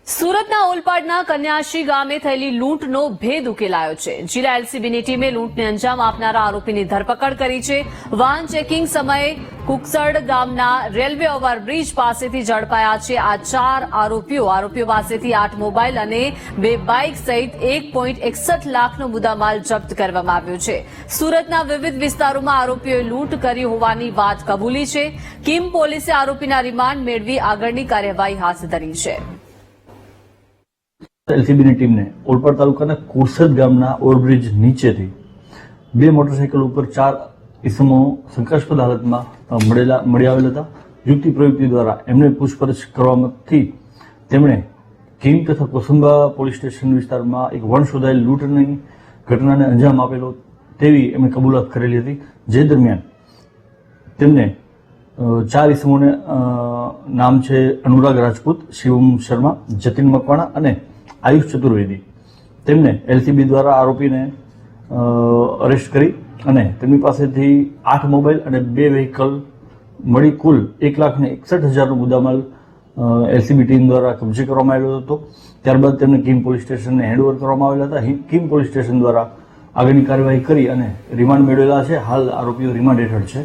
સુરતના ઓલપાડના કન્યાશ્રી ગામે થયેલી લૂંટનો ભેદ ઉકેલાયો છે। જિલ્લા એલસીબીની ટીમે લૂંટને અંજામ આપનારા આરોપીની ધરપકડ કરી છે। વાહન ચેકિંગ સમયે કુકસડ ગામના રેલવે ઓવરબ્રિજ પાસેથી ઝડપાયા છે આ 4 આરોપીઓ પાસેથી 8 મોબાઈલ અને 2 બાઇક સહિત 1.61 લાખનો મુદ્દામાલ જપ્ત કરવામાં આવ્યો છે। સુરતના વિવિધ વિસ્તારોમાં આરોપીઓએ લૂંટ કરી હોવાની વાત કબૂલી છે। કિમ પોલીસે આરોપીના રિમાન્ડ મેળવી આગળની કાર્યવાહી હાથ ધરી છે। એલસીબીની ટીમને ઓલપાડ તાલુકાના કુરસદ ગામના ઓવરબ્રિજ નીચેથી 2 મોટરસાઇકલ ઉપર 4 ઇસમો શંકાસ્પદ હાલતમાં મળી આવેલ હતા। યુક્તિ પ્રયુક્તિ દ્વારા એમને પૂછપરછ કરવાથી તેમણે કિમ તથા કોસંબા પોલીસ સ્ટેશન વિસ્તારમાં એક વણ શોધાયેલ લૂંટની ઘટનાને અંજામ આપેલો તેવી એમણે કબૂલાત કરેલી હતી। જે દરમિયાન તેમને 4 ઇસમોને નામ છે અનુરાગ રાજપૂત, શિવમ શર્મા, જતીન મકવાણા અને આયુષ ચતુર્વેદી। તેમને એલસીબી દ્વારા આરોપીને અરેસ્ટ કરી અને તેમની પાસેથી 8 મોબાઈલ અને 2 વ્હીકલ મળી કુલ 1,61,000નો મુદ્દામાલ એલસીબી ટીમ દ્વારા કબજે કરવામાં આવ્યો હતો। ત્યારબાદ તેમને કિમ પોલીસ સ્ટેશનને હેન્ડઓવર કરવામાં આવેલા હતા। કિમ પોલીસ સ્ટેશન દ્વારા આગળની કાર્યવાહી કરી અને રિમાન્ડ મેળવેલા છે। હાલ આરોપીઓ રિમાન્ડ હેઠળ છે।